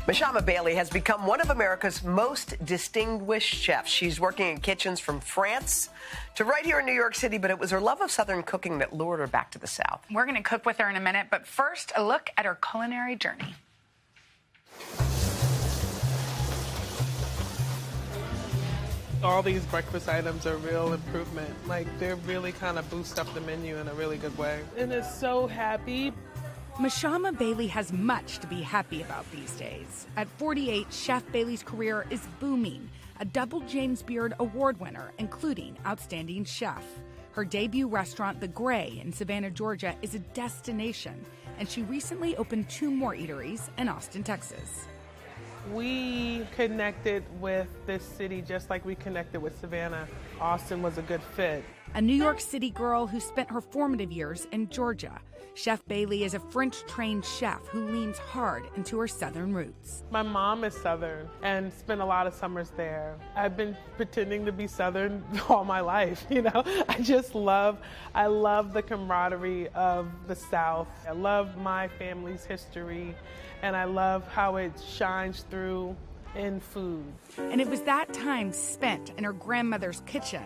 Mashama Bailey has become one of America's most distinguished chefs. She's working in kitchens from France to right here in New York City, but it was her love of Southern cooking that lured her back to the South. We're going to cook with her in a minute, but first, a look at her culinary journey. All these breakfast items are real improvement. Like, they're really kind of boost up the menu in a really good way. And it's so happy. Mashama Bailey has much to be happy about these days. At 48, Chef Bailey's career is booming, a double James Beard Award winner, including Outstanding Chef. Her debut restaurant, The Gray in Savannah, Georgia, is a destination, and she recently opened 2 more eateries in Austin, Texas. We connected with this city just like we connected with Savannah. Austin was a good fit. A New York City girl who spent her formative years in Georgia, Chef Bailey is a French-trained chef who leans hard into her Southern roots. My mom is Southern and spent a lot of summers there. I've been pretending to be Southern all my life, you know. I love the camaraderie of the South. I love my family's history, and I love how it shines through in food. And it was that time spent in her grandmother's kitchen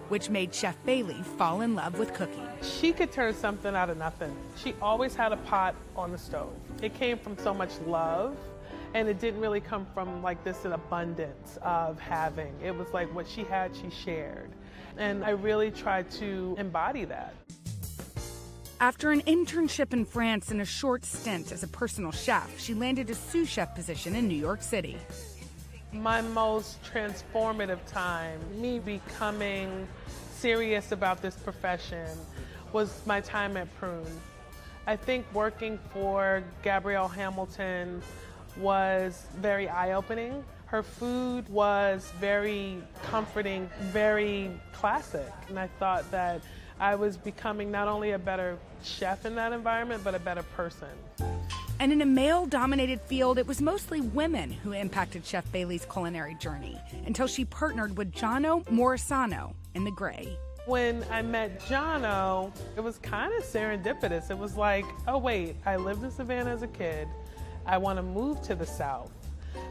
which made Chef Bailey fall in love with cooking. She could turn something out of nothing. She always had a pot on the stove. It came from so much love, and it didn't really come from like this an abundance of having. It was like what she had, she shared. And I really tried to embody that. After an internship in France and a short stint as a personal chef, she landed a sous chef position in New York City. My most transformative time, me becoming serious about this profession, was my time at Prune. I think working for Gabrielle Hamilton was very eye-opening. Her food was very comforting, very classic, and I thought that I was becoming not only a better chef in that environment, but a better person. And in a male-dominated field, it was mostly women who impacted Chef Bailey's culinary journey until she partnered with Jono Morisano in The Gray. When I met Jono, it was kind of serendipitous. It was like, oh wait, I lived in Savannah as a kid. I want to move to the South.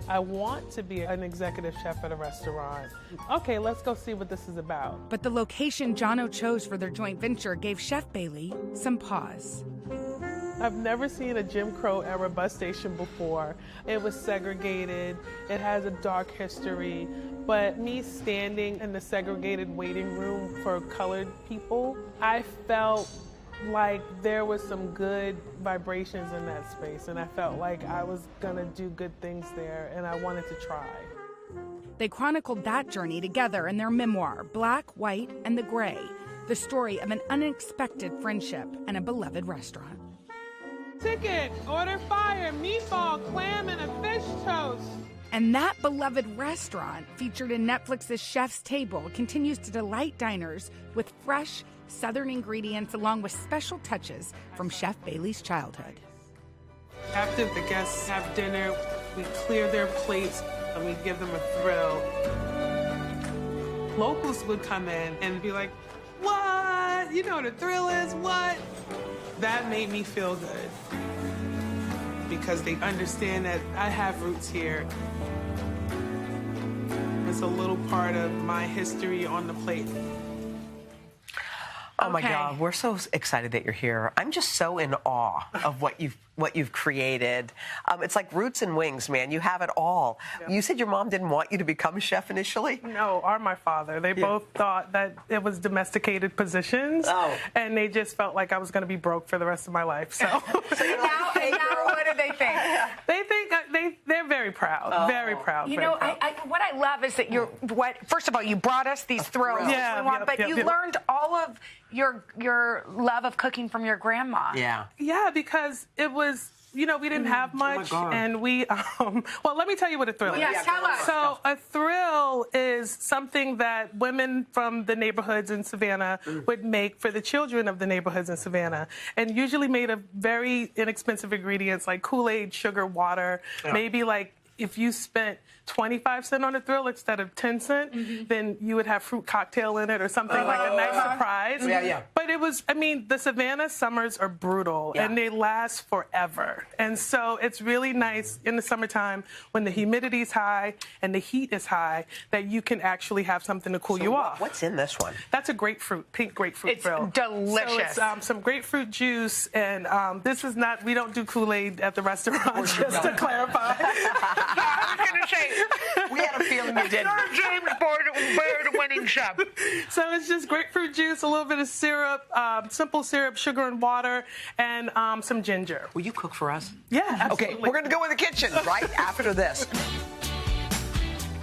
I want to be an executive chef at a restaurant. Okay, let's go see what this is about. But the location Jono chose for their joint venture gave Chef Bailey some pause. I've never seen a Jim Crow era bus station before. It was segregated, it has a dark history, but me standing in the segregated waiting room for colored people, I felt like there was some good vibrations in that space, and I felt like I was gonna do good things there, and I wanted to try. They chronicled that journey together in their memoir, Black, White, and the Gray, the story of an unexpected friendship and a beloved restaurant. Ticket, order fire, meatball, clam, and a fish toast. And that beloved restaurant, featured in Netflix's Chef's Table, continues to delight diners with fresh Southern ingredients along with special touches from Chef Bailey's childhood. After the guests have dinner, we clear their plates and we give them a thrill. Locals would come in and be like, what? You know what a thrill is? What? That made me feel good because they understand that I have roots here. It's a little part of my history on the plate. Oh my God, we're so excited that you're here. I'm just so in awe of what you've created. It's like roots and wings, man. You have it all. Yep. You said your mom didn't want you to become a chef initially? No, or my father. They both thought that it was domesticated positions, and they just felt like I was going to be broke for the rest of my life. So, now what do they think? They think they're very proud, very proud. You know, what I love is that first of all, you brought us these thrills, but you learned all of your love of cooking from your grandma. Yeah, because it was, you know, we didn't have much, and we, well, let me tell you what a thrill is. Yes, tell us. So a thrill is something that women from the neighborhoods in Savannah would make for the children of the neighborhoods in Savannah, and usually made of very inexpensive ingredients like Kool-Aid, sugar, water, maybe like if you spent 25 cents on a thrill instead of 10 cents, then you would have fruit cocktail in it or something like a nice surprise. Yeah. But it was, I mean, the Savannah summers are brutal and they last forever. And so it's really nice in the summertime when the humidity's high and the heat is high that you can actually have something to cool you off. What's in this one? That's a grapefruit, pink grapefruit thrill. It's delicious. So it's some grapefruit juice, and this is not, we don't do Kool-Aid at the restaurant, just to clarify. I was going to say, We had a feeling you did. Sir James Beard, winning chef. So it's just grapefruit juice, a little bit of syrup, simple syrup, sugar and water, and some ginger. Will you cook for us? Yeah, absolutely. Okay, we're going to go in the kitchen right after this.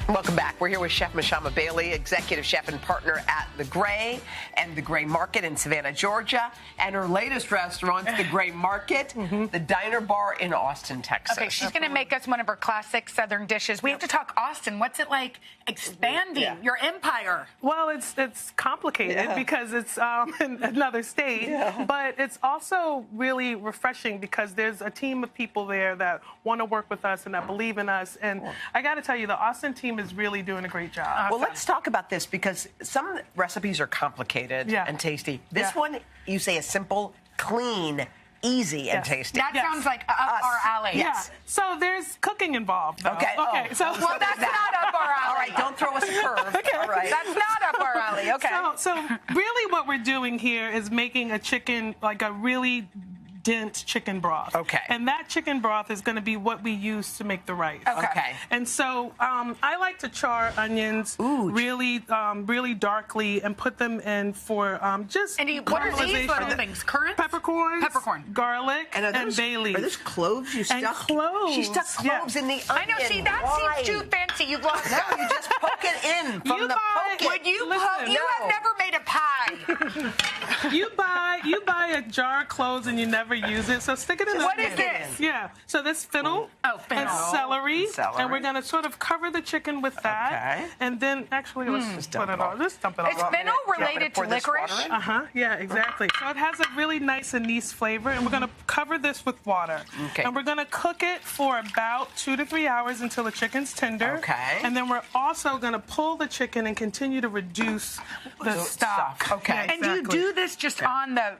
Welcome back. We're here with Chef Mashama Bailey, executive chef and partner at The Gray and The Gray Market in Savannah, Georgia, and her latest restaurant, The Gray Market, the Diner Bar in Austin, Texas. Okay, she's going to make us one of her classic Southern dishes. We have to talk Austin. What's it like expanding your empire? Well, it's complicated because it's in another state, but it's also really refreshing because there's a team of people there that want to work with us and that believe in us. And I got to tell you, the Austin team is really doing a great job. Well, let's talk about this because some recipes are complicated and tasty. This one, you say, is simple, clean, easy, and tasty. That sounds like up our alley. Yes. So there's cooking involved, though. Okay. So well, that's not up our alley. All right, don't throw us a curve. Okay. All right. That's not up our alley. Okay. So really what we're doing here is making a chicken, like a really dense chicken broth. Okay. And that chicken broth is going to be what we use to make the rice. Okay. And so I like to char onions really darkly and put them in for just and what are these little things? Currants? Peppercorns. Garlic. And bay leaves. Are those cloves you stuck? And cloves. She stuck cloves in the onion. I know. See, that seems too fancy. You've lost No, you just poke it in from the poke it. Would you have never made a pie. You buy a jar of cloves and you never use it, so stick it in the What is this? Yeah, so this fennel and celery, and we're going to sort of cover the chicken with that, and then actually let's just put it on. Just dump it on. Is fennel related to licorice? Yeah, exactly. So it has a really nice anise flavor, and we're going to cover this with water. Okay. And we're going to cook it for about 2 to 3 hours until the chicken's tender. Okay. And then we're also going to pull the chicken and continue to reduce the stock. Okay. Yeah, And you do this just on the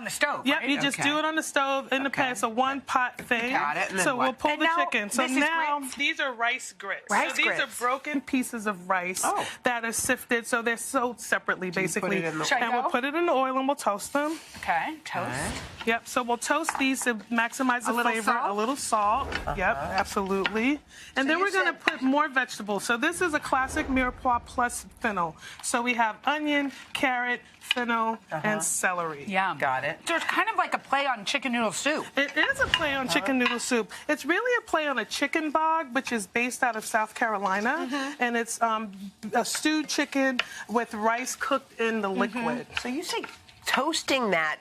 stove. Yep, right? you just do it on the stove in the pan. It's a one-pot thing. Got it. And then so we'll pull And the now, chicken. So this is now grits? these are rice grits. Rice so these grits. are broken pieces of rice that are sifted. So they're sold separately, basically. Put it in the And we'll put it in the oil and we'll toast them. Okay, toast. Yep. So we'll toast these to maximize the little flavor. salt? A little salt. Yep, absolutely. And then we're going to put more vegetables. So this is a classic mirepoix plus fennel. So we have onion, carrot, fennel, and celery. Yeah. Got it. So it's kind of like a play on chicken noodle soup. It is a play on chicken noodle soup. It's really a play on a chicken bog, which is based out of South Carolina. And it's a stewed chicken with rice cooked in the liquid. So you say toasting that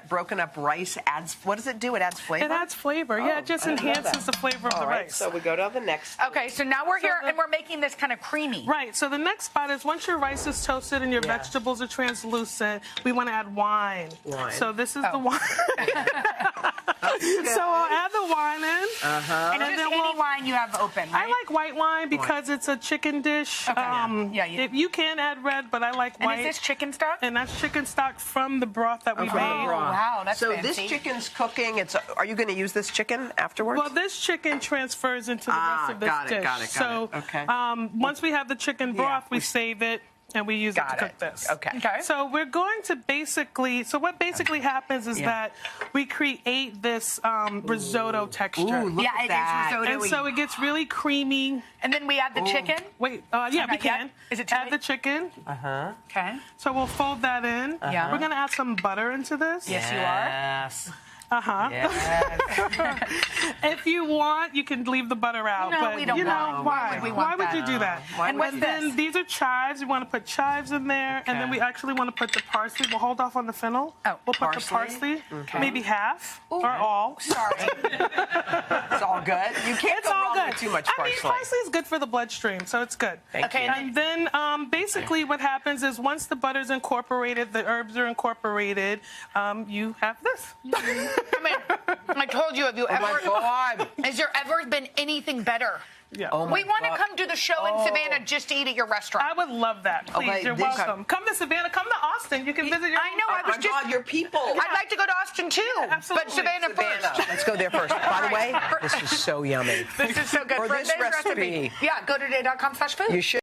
broken up rice adds, what does it do? It adds flavor? It adds flavor. Yeah, it just enhances the flavor of the rice. So we go to the next. Okay, so now we're here and we're making this kind of creamy. Right, so the next spot is once your rice is toasted and your vegetables are translucent, we want to add wine. So this is the wine. So I'll add the wine in. And just any wine you have open, right? I like white wine because it's a chicken dish. Okay. You can add red, but I like white. And is this chicken stock? And that's chicken stock from the broth that we made. Oh, wow, that's so fancy. this chicken's cooking. Are you going to use this chicken afterwards? Well, this chicken transfers into the rest of this dish. Got it. So once we have the chicken broth, we save it and we use it to cook this. Okay. So we're going to what basically happens is that we create this risotto texture. Ooh, look at that. It is risotto-y. And so it gets really creamy. And then we add the chicken? Wait, we Not can. yet? Is it too add late? the chicken. Okay. So we'll fold that in. Yeah. We're going to add some butter into this. Yes, you are. Yes. Yes. If you want, you can leave the butter out. No, but we don't you know, want. why? Why would we want Why would you do that? And what's then this? these are chives. We want to put chives in there, and then we actually want to put the parsley. We'll hold off on the fennel. Oh, we'll put the parsley, maybe half or all. Sorry. It's all good. You can't It's go all wrong good. with too much I mean, parsley. parsley is good for the bloodstream, so it's good. Okay. And then basically what happens is once the butter's incorporated, the herbs are incorporated, you have this. I mean, I told you, have you ever... Oh my God. Is there ever been anything better. Yeah. Oh my we want to God. come do the show in Savannah just to eat at your restaurant. I would love that. Please, Okay, you're welcome. Come to Savannah. Come to Austin. You can visit your. I know. Oh my God, your people. I'd like to go to Austin too. Absolutely. But Savannah first. Let's go there first. By the way, this is so yummy. This is so good. For this today's recipe. Yeah, go to today.com/food. You should.